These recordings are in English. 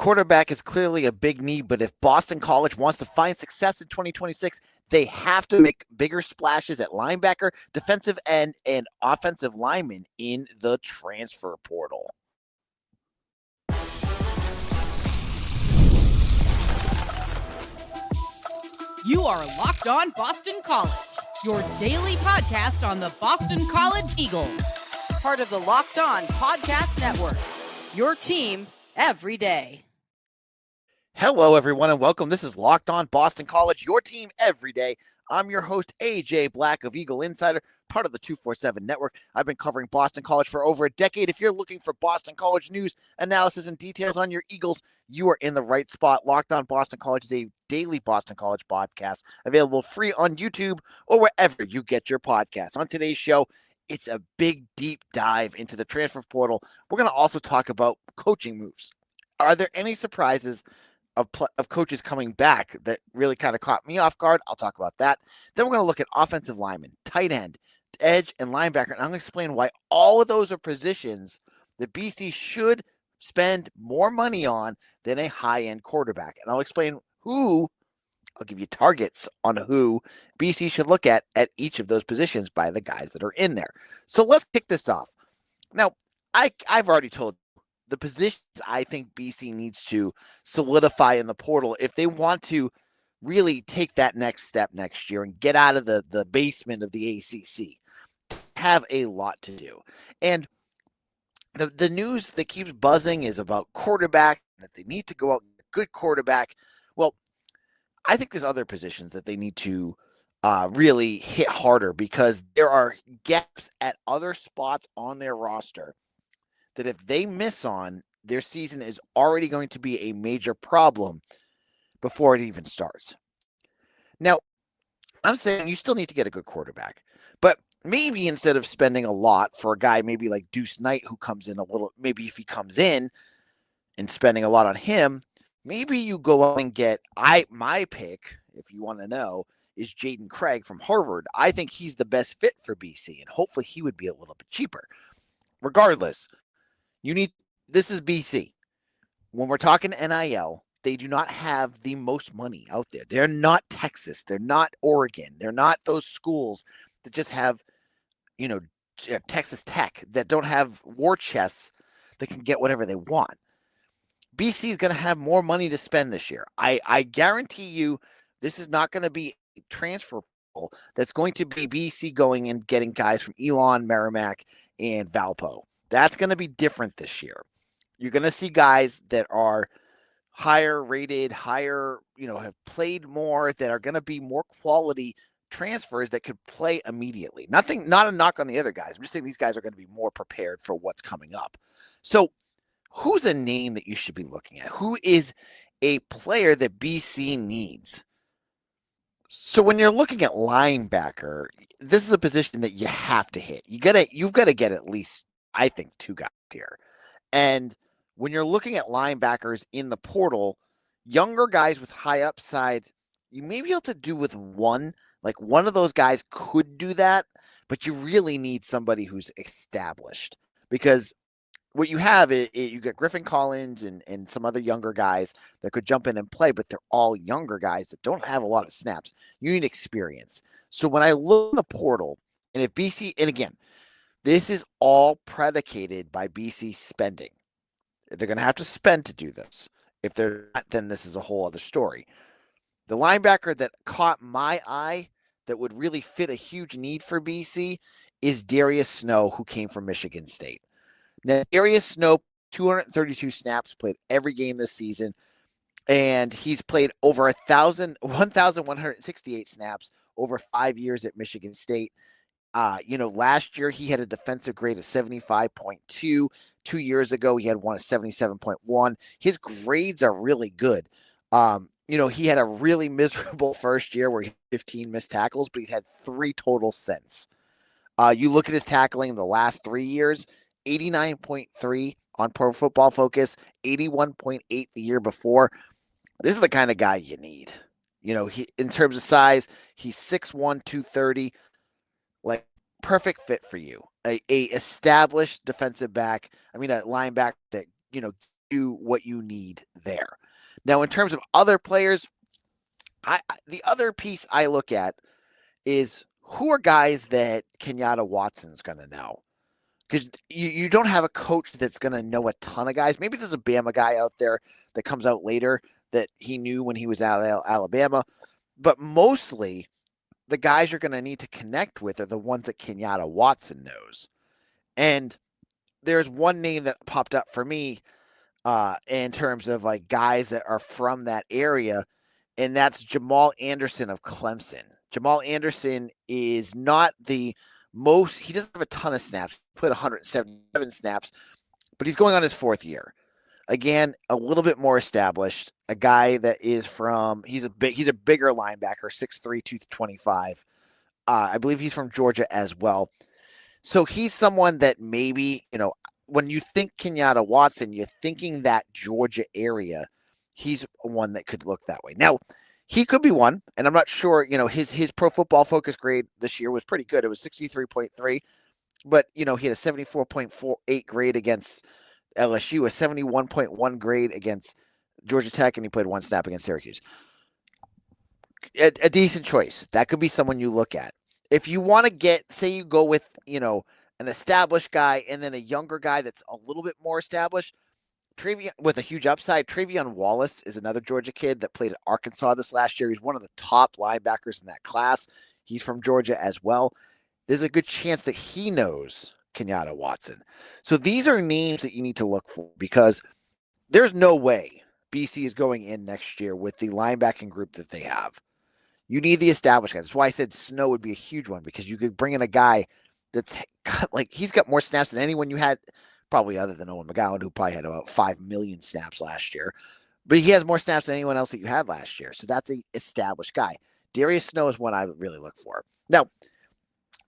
Quarterback is clearly a big need, but if Boston College wants to find success in 2026, they have to make bigger splashes at linebacker, defensive end, and offensive lineman in the transfer portal. You are Locked On Boston College, your daily podcast on the Boston College Eagles. Part of the Locked On Podcast Network, your team every day. Hello, everyone, and welcome. This is Locked On Boston College, your team every day. I'm your host, AJ Black of Eagle Insider, part of the 247 Network. I've been covering Boston College for over a decade. If you're looking for Boston College news, analysis, and details on your Eagles, you are in the right spot. Locked On Boston College is a daily Boston College podcast, available free on YouTube or wherever you get your podcasts. On today's show, it's a big, deep dive into the transfer portal. We're going to also talk about coaching moves. Are there any surprises of coaches coming back that really kind of caught me off guard? I'll talk about that. Then we're going to look at offensive linemen, tight end, edge, and linebacker. And I'm going to explain why all of those are positions that BC should spend more money on than a high-end quarterback. And I'll explain who, I'll give you targets on who BC should look at each of those positions by the guys that are in there. So let's kick this off. Now, I've already told the positions I think BC needs to solidify in the portal if they want to really take that next step next year and get out of the basement of the ACC. Have a lot to do. And the news that keeps buzzing is about quarterback, that they need to go out and get a good quarterback. Well, I think there's other positions that they need to really hit harder because there are gaps at other spots on their roster that if they miss on, their season is already going to be a major problem before it even starts. Now, I'm saying you still need to get a good quarterback, but maybe instead of spending a lot for a guy maybe like Deuce Knight who comes in a little, maybe if he comes in and spending a lot on him, maybe you go out and get, my pick, if you want to know, is Jaden Craig from Harvard. I think he's the best fit for BC, and hopefully he would be a little bit cheaper. Regardless, this is BC. When we're talking NIL, they do not have the most money out there. They're not Texas. They're not Oregon. They're not those schools that just have, Texas Tech, that don't have war chests that can get whatever they want. BC is going to have more money to spend this year. I guarantee you this is not going to be a transfer pool that's going to be BC going and getting guys from Elon, Merrimack, and Valpo. That's going to be different this year. You're going to see guys that are higher rated, have played more, that are going to be more quality transfers that could play immediately. Not a knock on the other guys. I'm just saying these guys are going to be more prepared for what's coming up. So who's a name that you should be looking at? Who is a player that BC needs? So when you're looking at linebacker, this is a position that you have to hit. You've got to get at least, I think, two guys here. And when you're looking at linebackers in the portal, younger guys with high upside, you may be able to do with one. Like one of those guys could do that, but you really need somebody who's established. Because what you have is you get Griffin Collins and some other younger guys that could jump in and play, but they're all younger guys that don't have a lot of snaps. You need experience. So when I look in the portal, and if BC, and again, this is all predicated by BC spending. They're going to have to spend to do this. If they're not, then this is a whole other story. The linebacker that caught my eye that would really fit a huge need for BC is Darius Snow, who came from Michigan State. Now, Darius Snow, 232 snaps, played every game this season, and he's played over 1,168 snaps over 5 years at Michigan State. Last year he had a defensive grade of 75.2. 2 years ago, he had one of 77.1. His grades are really good. He had a really miserable first year where he had 15 missed tackles, but he's had 3 total since. You look at his tackling the last 3 years, 89.3 on Pro Football Focus, 81.8 the year before. This is the kind of guy you need. He, in terms of size, he's 6'1", 230. Like, perfect fit for you. A established defensive back. A linebacker that, do what you need there. Now, in terms of other players, the other piece I look at is who are guys that Kenyatta Watson's going to know. Because you don't have a coach that's going to know a ton of guys. Maybe there's a Bama guy out there that comes out later that he knew when he was out of Alabama. But mostly, the guys you're going to need to connect with are the ones that Kenyatta Watson knows. And there's one name that popped up for me in terms of like guys that are from that area, and that's Jamal Anderson of Clemson. Jamal Anderson is not the most, he doesn't have a ton of snaps, put 177 snaps, but he's going on his 4th year. Again, a little bit more established, a guy that is from, he's a bigger linebacker, 6'3", 225. I believe he's from Georgia as well. So he's someone that maybe, when you think Kenyatta Watson, you're thinking that Georgia area. He's one that could look that way. Now, he could be one, and I'm not sure, his Pro Football Focus grade this year was pretty good. It was 63.3, but, he had a 74.48 grade against LSU, a 71.1 grade against Georgia Tech, and he played 1 snap against Syracuse. A decent choice. That could be someone you look at. If you want to say you go with, an established guy and then a younger guy that's a little bit more established, with a huge upside, Travion Wallace is another Georgia kid that played at Arkansas this last year. He's one of the top linebackers in that class. He's from Georgia as well. There's a good chance that he knows Kenyatta Watson. So these are names that you need to look for, because there's no way BC is going in next year with the linebacking group that they have. You need the established guys. That's why I said Snow would be a huge one, because you could bring in a guy that's got, he's got more snaps than anyone you had, probably other than Owen McGowan, who probably had about 5 million snaps last year. But he has more snaps than anyone else that you had last year. So that's an established guy. Darius Snow is one I would really look for. Now,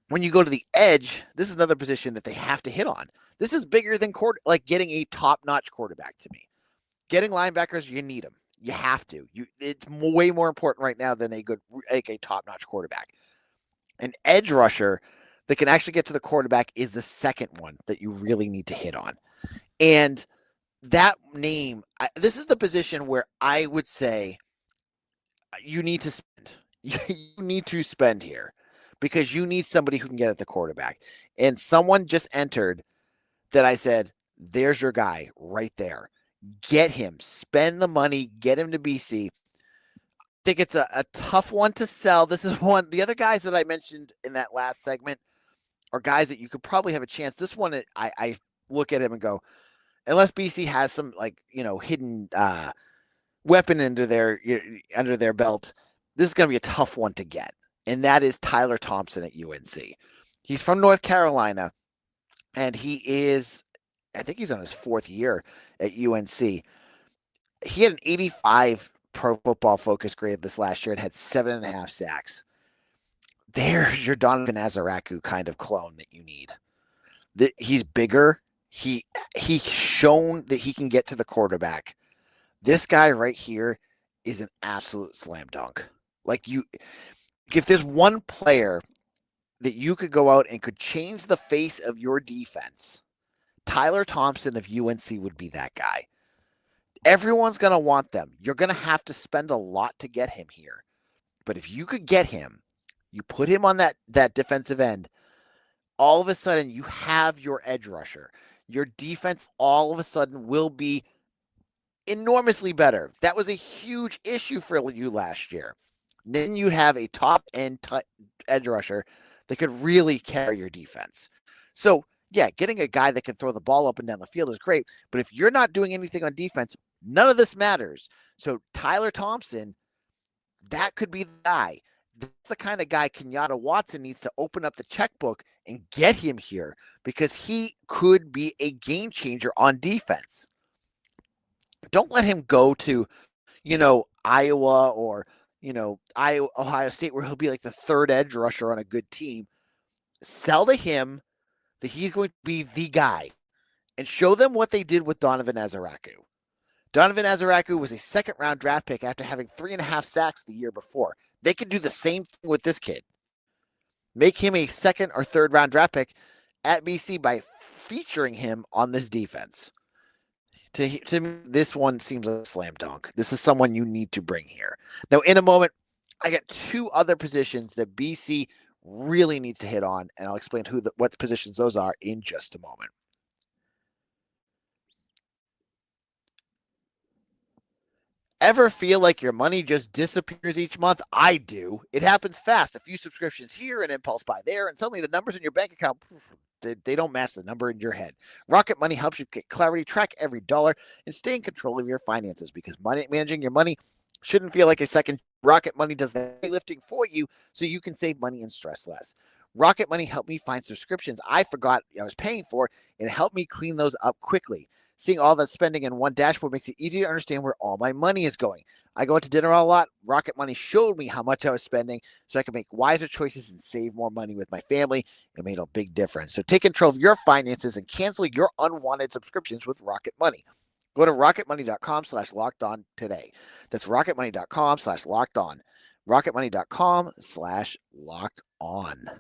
when you go to the edge, this is another position that they have to hit on. This is bigger than getting a top-notch quarterback to me. Getting linebackers, you need them. You have to. It's way more important right now than a top-notch quarterback. An edge rusher that can actually get to the quarterback is the second one that you really need to hit on. And that name, this is the position where I would say you need to spend. You need to spend here, because you need somebody who can get at the quarterback. And someone just entered that I said, there's your guy right there. Get him. Spend the money. Get him to BC. I think it's a tough one to sell. This is one. The other guys that I mentioned in that last segment are guys that you could probably have a chance. This one, I look at him and go, unless BC has some hidden weapon under their belt, this is going to be a tough one to get. And that is Tyler Thompson at UNC. He's from North Carolina, and I think he's on his 4th year at UNC. He had an 85 Pro Football Focus grade this last year and had 7.5 sacks. There's your Donovan Azaraku kind of clone that you need. He's bigger. He's shown that he can get to the quarterback. This guy right here is an absolute slam dunk. If there's one player that you could go out and could change the face of your defense, Tyler Thompson of UNC would be that guy. Everyone's going to want them. You're going to have to spend a lot to get him here. But if you could get him, you put him on that defensive end, all of a sudden you have your edge rusher. Your defense all of a sudden will be enormously better. That was a huge issue for you last year. Then you'd have a top-end edge rusher that could really carry your defense. So, yeah, getting a guy that can throw the ball up and down the field is great, but if you're not doing anything on defense, none of this matters. So Tyler Thompson, that could be the guy. That's the kind of guy Kenyatta Watson needs to open up the checkbook and get him here, because he could be a game changer on defense. Don't let him go to, Iowa or, Ohio State, where he'll be like the 3rd edge rusher on a good team. Sell to him that he's going to be the guy, and show them what they did with Donovan Azaraku. Donovan Azaraku was a 2nd-round draft pick after having 3.5 sacks the year before. They could do the same thing with this kid. Make him a 2nd or 3rd-round draft pick at BC by featuring him on this defense. To me, this one seems like a slam dunk. This is someone you need to bring here. Now, in a moment, I got two other positions that BC really needs to hit on, and I'll explain what the positions those are in just a moment. Ever feel like your money just disappears each month? I do. It happens fast. A few subscriptions here, an impulse buy there, and suddenly the numbers in your bank account, they don't match the number in your head. Rocket Money helps you get clarity, track every dollar, and stay in control of your finances, because managing your money shouldn't feel like a second. Rocket Money does the heavy lifting for you so you can save money and stress less. Rocket Money helped me find subscriptions I forgot I was paying for and helped me clean those up quickly. Seeing all that spending in one dashboard makes it easy to understand where all my money is going. I go out to dinner a lot. Rocket Money showed me how much I was spending so I could make wiser choices and save more money with my family. It made a big difference. So take control of your finances and cancel your unwanted subscriptions with Rocket Money. Go to rocketmoney.com/lockedon today. That's rocketmoney.com/lockedon. rocketmoney.com/lockedon.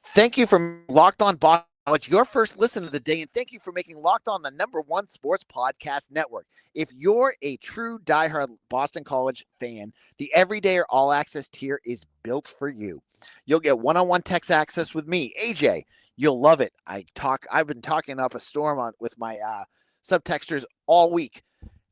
Thank you for Locked On Boston College, your first listen of the day, and thank you for making Locked On the #1 sports podcast network. If you're a true diehard Boston College fan, the Everyday or All Access tier is built for you. You'll get one-on-one text access with me, AJ. You'll love it. I've been talking up a storm with my subtexters all week.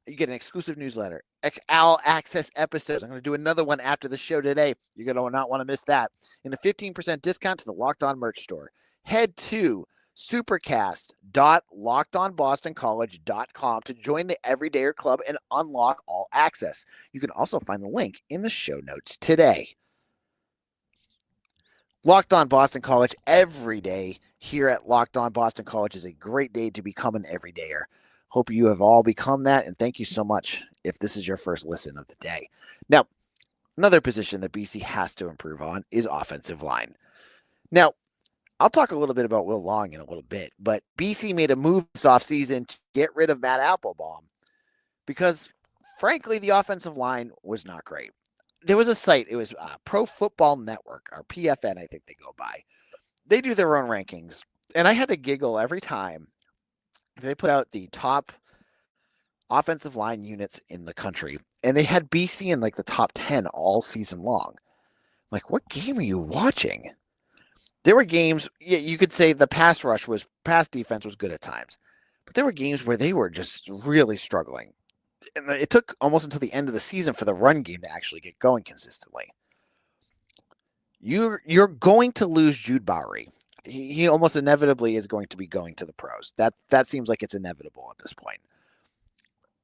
You get an exclusive newsletter, all access episodes. I'm going to do another one after the show today. You're going to not want to miss that. And a 15% discount to the Locked On merch store. Head to supercast.lockedonbostoncollege.com to join the Everydayer Club and unlock all access. You can also find the link in the show notes today. Locked On Boston College every day here at Locked On Boston College is a great day to become an everydayer. Hope you have all become that, and thank you so much if this is your first listen of the day. Now, another position that BC has to improve on is offensive line. Now, I'll talk a little bit about Will Long in a little bit, but BC made a move this offseason to get rid of Matt Applebaum because, frankly, the offensive line was not great. There was a site, it was Pro Football Network, or PFN, I think they go by. They do their own rankings, and I had to giggle every time they put out the top offensive line units in the country, and they had BC in like the top 10 all season long. Like, what game are you watching? There were games, you could say the pass defense was good at times, but there were games where they were just really struggling. And it took almost until the end of the season for the run game to actually get going consistently. You're going to lose Jude Bowery. He almost inevitably is going to be going to the pros. That seems like it's inevitable at this point.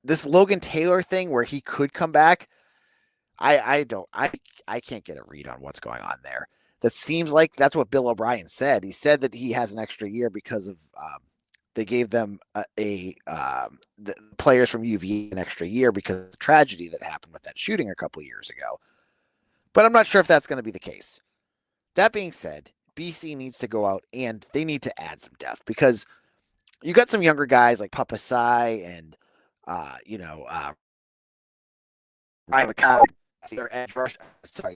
This Logan Taylor thing where he could come back, I can't get a read on what's going on there. That seems like that's what Bill O'Brien said. He said that he has an extra year because of they gave them the players from UVA an extra year because of the tragedy that happened with that shooting a couple of years ago. But I'm not sure if that's going to be the case. That being said, BC needs to go out and they need to add some depth because you got some younger guys like Papasai and Ryan McCown, their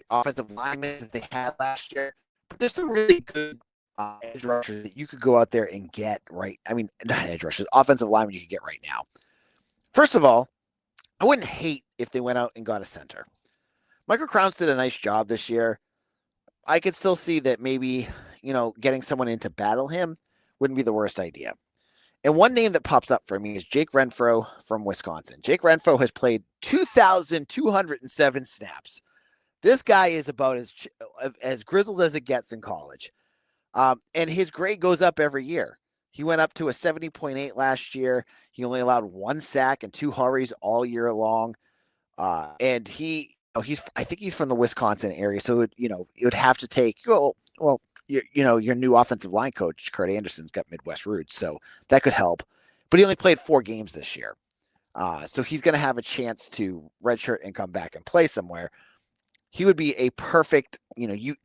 offensive linemen that they had last year. But there's some really good edge rushers that you could go out there and get right. I mean, not edge rushers, offensive linemen you could get right now. First of all, I wouldn't hate if they went out and got a center. Michael Crowns did a nice job this year. I could still see that maybe, getting someone in to battle him wouldn't be the worst idea. And one name that pops up for me is Jake Renfro from Wisconsin. Jake Renfro has played 2,207 snaps. This guy is about as grizzled as it gets in college. And his grade goes up every year. He went up to a 70.8 last year. He only allowed 1 sack and 2 hurries all year long. And I think he's from the Wisconsin area. So, it would have to take, your new offensive line coach, Kurt Anderson's got Midwest roots. So that could help. But he only played 4 games this year. So he's going to have a chance to redshirt and come back and play somewhere. He would be a perfect,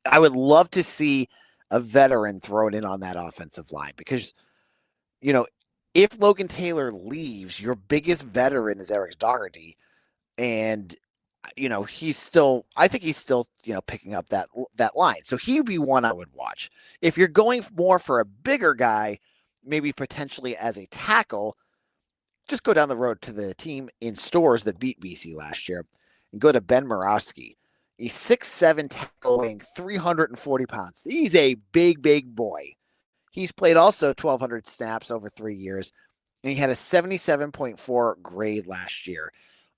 I would love to see a veteran thrown in on that offensive line because, if Logan Taylor leaves, your biggest veteran is Eric Doherty. And I think he's still, picking up that line. So he would be one I would watch. If you're going more for a bigger guy, maybe potentially as a tackle, just go down the road to the team in Stores that beat BC last year and go to Ben Murawski. He's 6'7" tackle, weighing 340 pounds. He's a big, big boy. He's played also 1,200 snaps over 3 years, and he had a 77.4 grade last year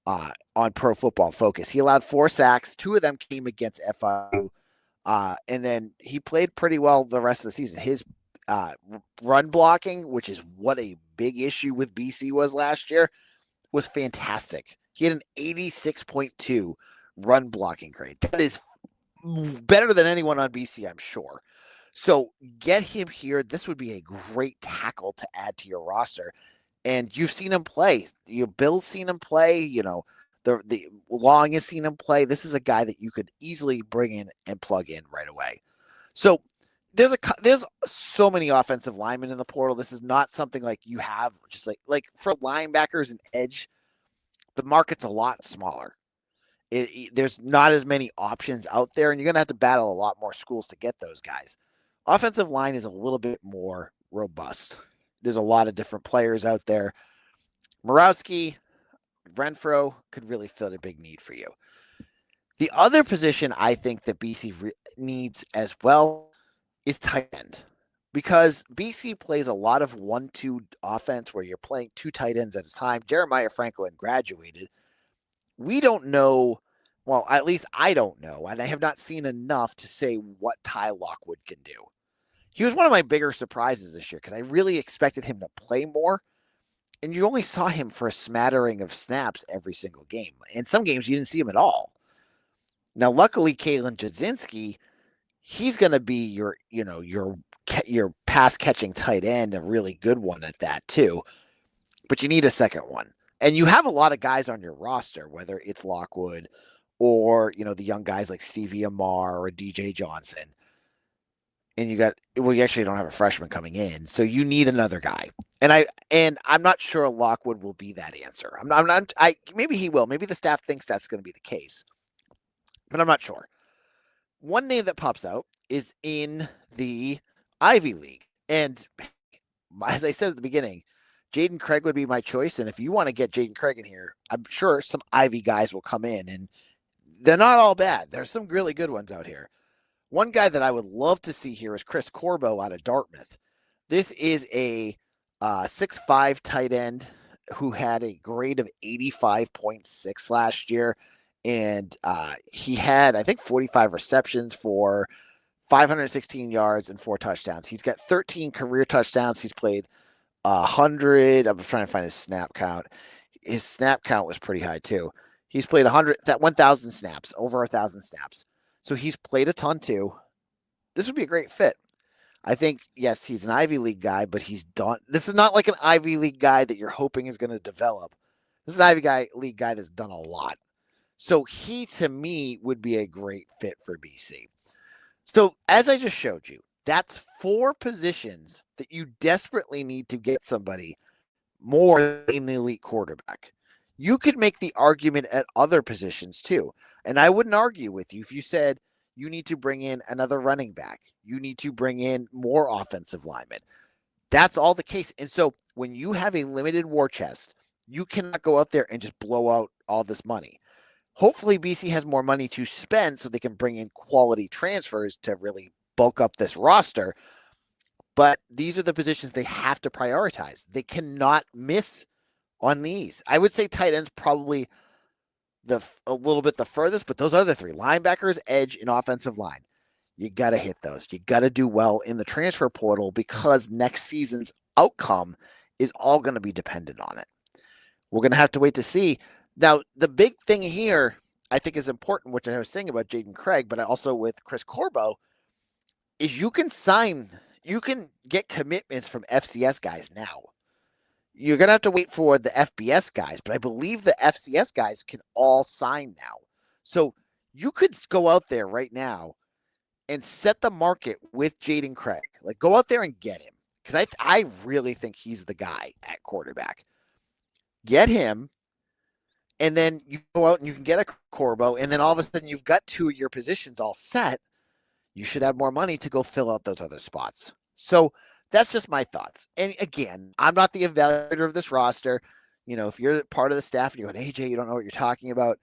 on Pro Football Focus. He allowed 4 sacks. 2 of them came against FIU, and then he played pretty well the rest of the season. His run blocking, which is what a big issue with BC was last year, was fantastic. He had an 86.2 run blocking grade. That is better than anyone on BC, I'm sure. So get him here. This would be a great tackle to add to your roster. And you've seen him play. Bill's seen him play. The Long has seen him play. This is a guy that you could easily bring in and plug in right away. So there's so many offensive linemen in the portal. This is not something like you have just like for linebackers and edge. The market's a lot smaller. There's not as many options out there, and you're going to have to battle a lot more schools to get those guys. Offensive line is a little bit more robust. There's a lot of different players out there. Murawski, Renfro could really fill a big need for you. The other position I think that BC needs as well is tight end, because BC plays a lot of 1-2 offense where you're playing 2 tight ends at a time. Jeremiah Franklin graduated. We don't know, well, at least I don't know, and I have not seen enough to say what Ty Lockwood can do. He was one of my bigger surprises this year because I really expected him to play more, and you only saw him for a smattering of snaps every single game. In some games, you didn't see him at all. Now, luckily, Kalen Jasinski, he's going to be your pass catching tight end, a really good one at that too. But you need a second one. And you have a lot of guys on your roster, whether it's Lockwood or, the young guys like Stevie Amar or DJ Johnson. And you actually don't have a freshman coming in, so you need another guy. And I'm not sure Lockwood will be that answer. Maybe he will. Maybe the staff thinks that's going to be the case, but I'm not sure. One name that pops out is in the Ivy League, and as I said at the beginning, Jaden Craig would be my choice. And if you want to get Jaden Craig in here, I'm sure some Ivy guys will come in, and they're not all bad. There's some really good ones out here. One guy that I would love to see here is Chris Corbo out of Dartmouth. This is a 6'5" tight end who had a grade of 85.6 last year. And he had, I think, 45 receptions for 516 yards and 4 touchdowns. He's got 13 career touchdowns. He's played 100. I'm trying to find his snap count. His snap count was pretty high, too. He's played 1,000 snaps, over 1,000 snaps. So he's played a ton too. This would be a great fit. I think, yes, he's an Ivy League guy, but he's done. This is not like an Ivy League guy that you're hoping is going to develop. This is an Ivy League guy that's done a lot. So he, to me, would be a great fit for BC. So as I just showed you, that's 4 positions that you desperately need to get somebody more than the elite quarterback. You could make the argument at other positions too. And I wouldn't argue with you if you said you need to bring in another running back. You need to bring in more offensive linemen. That's all the case. And so when you have a limited war chest, you cannot go out there and just blow out all this money. Hopefully BC has more money to spend so they can bring in quality transfers to really bulk up this roster. But these are the positions they have to prioritize. They cannot miss on these. I would say tight ends probably a little bit the furthest, but those other 3, linebackers, edge, and offensive line, you got to hit those. You got to do well in the transfer portal because next season's outcome is all going to be dependent on it. We're going to have to wait to see. Now, the big thing here, I think is important, which I was saying about Jaden Craig, but also with Chris Corbo, is you can get commitments from FCS guys now. You're going to have to wait for the FBS guys, but I believe the FCS guys can all sign now. So you could go out there right now and set the market with Jaden Craig. Like, go out there and get him, because I really think he's the guy at quarterback. Get him, and then you go out and you can get a Corbo, and then all of a sudden you've got 2 of your positions all set, you should have more money to go fill out those other spots. So that's just my thoughts. And again, I'm not the evaluator of this roster. If you're part of the staff and you're going, AJ, you don't know what you're talking about.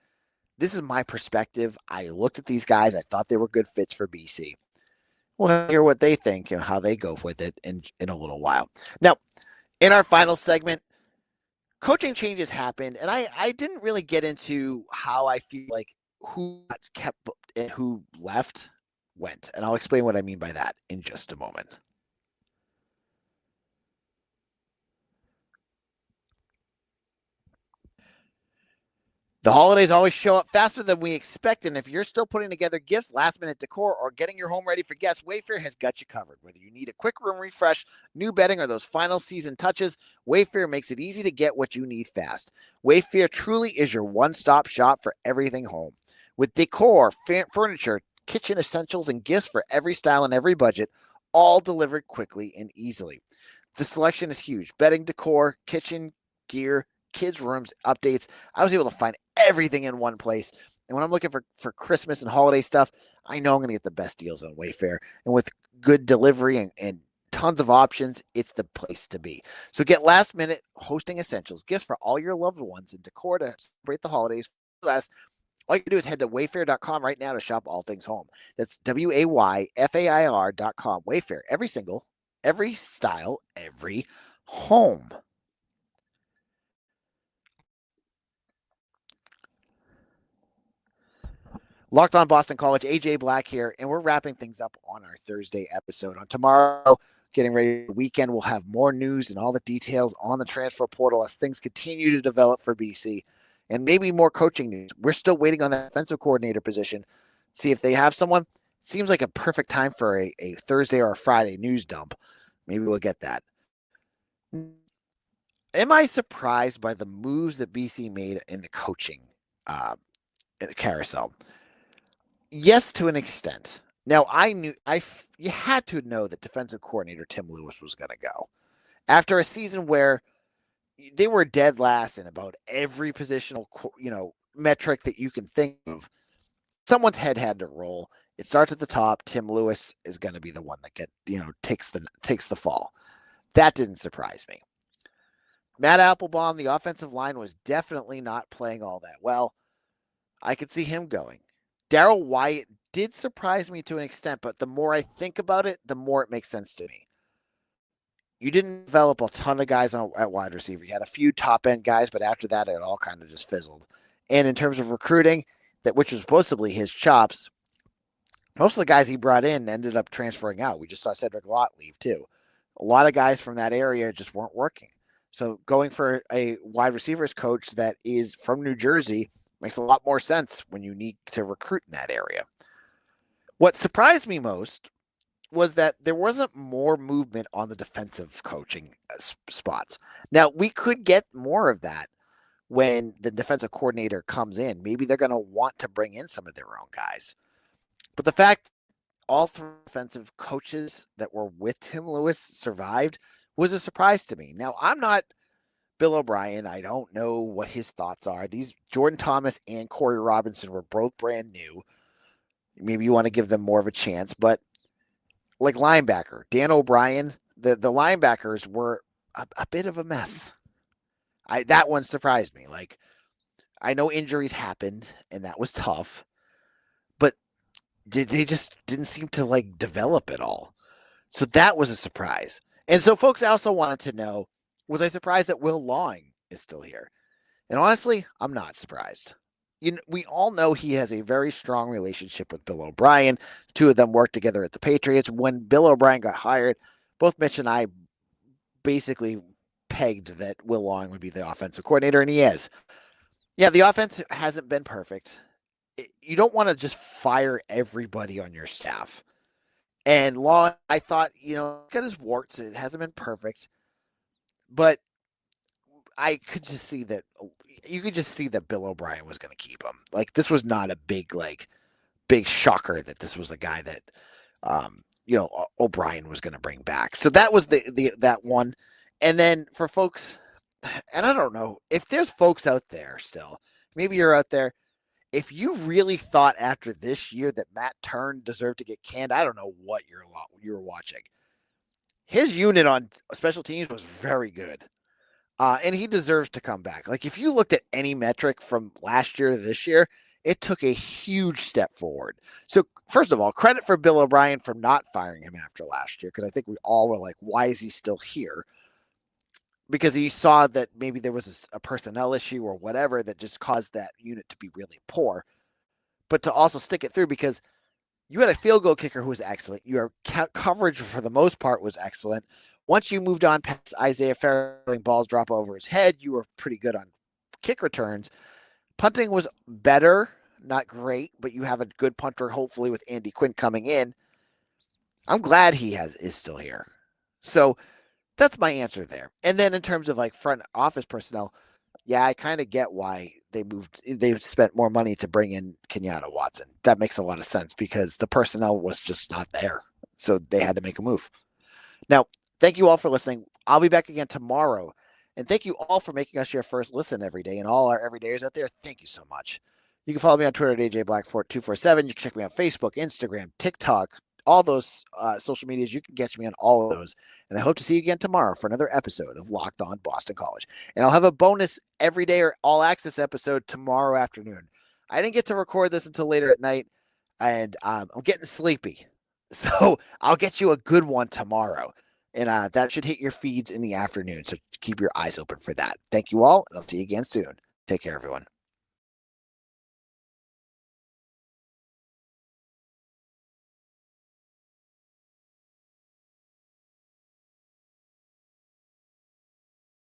This is my perspective. I looked at these guys. I thought they were good fits for BC. We'll hear what they think and how they go with it in a little while. Now, in our final segment, coaching changes happened, and I didn't really get into how I feel like who got kept and who left went. And I'll explain what I mean by that in just a moment. The holidays always show up faster than we expect, and if you're still putting together gifts, last-minute decor, or getting your home ready for guests, Wayfair has got you covered. Whether you need a quick room refresh, new bedding, or those final season touches, Wayfair makes it easy to get what you need fast. Wayfair truly is your one-stop shop for everything home. With decor, furniture, kitchen essentials, and gifts for every style and every budget, all delivered quickly and easily. The selection is huge. Bedding, decor, kitchen, gear, kids' rooms, updates. I was able to find everything in one place. And when I'm looking for Christmas and holiday stuff, I know I'm going to get the best deals on Wayfair. And with good delivery and tons of options, it's the place to be. So get last minute hosting essentials, gifts for all your loved ones, and decor to celebrate the holidays. All you can do is head to wayfair.com right now to shop all things home. That's WAYFAIR.com. Wayfair, every single, every style, every home. Locked on Boston College, AJ Black here, and we're wrapping things up on our Thursday episode. On tomorrow, getting ready for the weekend, we'll have more news and all the details on the transfer portal as things continue to develop for BC, and maybe more coaching news. We're still waiting on the defensive coordinator position. See if they have someone. Seems like a perfect time for a Thursday or a Friday news dump. Maybe we'll get that. Am I surprised by the moves that BC made in the coaching carousel? Yes, to an extent. Now, you had to know that defensive coordinator Tim Lewis was going to go. After a season where they were dead last in about every positional, metric that you can think of, someone's head had to roll. It starts at the top. Tim Lewis is going to be the one that takes the fall. That didn't surprise me. Matt Applebaum, the offensive line was definitely not playing all that well. I could see him going. Daryl Wyatt did surprise me to an extent, but the more I think about it, the more it makes sense to me. You didn't develop a ton of guys at wide receiver. You had a few top-end guys, but after that, it all kind of just fizzled. And in terms of recruiting, which was supposedly his chops, most of the guys he brought in ended up transferring out. We just saw Cedric Lott leave, too. A lot of guys from that area just weren't working. So going for a wide receivers coach that is from New Jersey makes a lot more sense when you need to recruit in that area. What surprised me most was that there wasn't more movement on the defensive coaching spots. Now, we could get more of that when the defensive coordinator comes in. Maybe they're going to want to bring in some of their own guys. But the fact all 3 defensive coaches that were with Tim Lewis survived was a surprise to me. Now, I'm not Bill O'Brien. I don't know what his thoughts are. These Jordan Thomas and Corey Robinson were both brand new. Maybe you want to give them more of a chance, but like linebacker, Dan O'Brien, the linebackers were a bit of a mess. That one surprised me. Like, I know injuries happened and that was tough, but they just didn't seem to develop at all. So that was a surprise. And so folks also wanted to know, was I surprised that Will Lawing is still here? And honestly, I'm not surprised. We all know he has a very strong relationship with Bill O'Brien. 2 of them worked together at the Patriots. When Bill O'Brien got hired, both Mitch and I basically pegged that Will Lawing would be the offensive coordinator, and he is. Yeah, the offense hasn't been perfect. You don't want to just fire everybody on your staff. And Lawing, I thought, got his warts. It hasn't been perfect. But I could just see that you could just see that Bill O'Brien was going to keep him. This was not a big shocker that this was a guy that, O'Brien was going to bring back. So that was that one. And then for folks, and I don't know if there's folks out there still, maybe you're out there. If you really thought after this year that Matt Turn deserved to get canned, I don't know what you're watching. His unit on special teams was very good. And he deserves to come back. Like, if you looked at any metric from last year to this year, it took a huge step forward. So, first of all, credit for Bill O'Brien for not firing him after last year, because I think we all were like, why is he still here? Because he saw that maybe there was a personnel issue or whatever that just caused that unit to be really poor. But to also stick it through, because you had a field goal kicker who was excellent. Your coverage for the most part was excellent. Once you moved on past Isaiah Fairling, balls drop over his head, you were pretty good on kick returns. Punting was better, not great, but you have a good punter, hopefully, with Andy Quinn coming in. I'm glad he is still here. So that's my answer there. And then in terms of like front office personnel, yeah, I kind of get why they spent more money to bring in Kenyatta Watson. That makes a lot of sense because the personnel was just not there. So they had to make a move. Now, thank you all for listening. I'll be back again tomorrow. And thank you all for making us your first listen every day. And all our everydayers out there, thank you so much. You can follow me on Twitter at AJBlack247. You can check me on Facebook, Instagram, TikTok, all those social medias. You can catch me on all of those. And I hope to see you again tomorrow for another episode of Locked On Boston College. And I'll have a bonus everyday or all access episode tomorrow afternoon. I didn't get to record this until later at night, and I'm getting sleepy. So I'll get you a good one tomorrow. And that should hit your feeds in the afternoon. So keep your eyes open for that. Thank you all, and I'll see you again soon. Take care, everyone.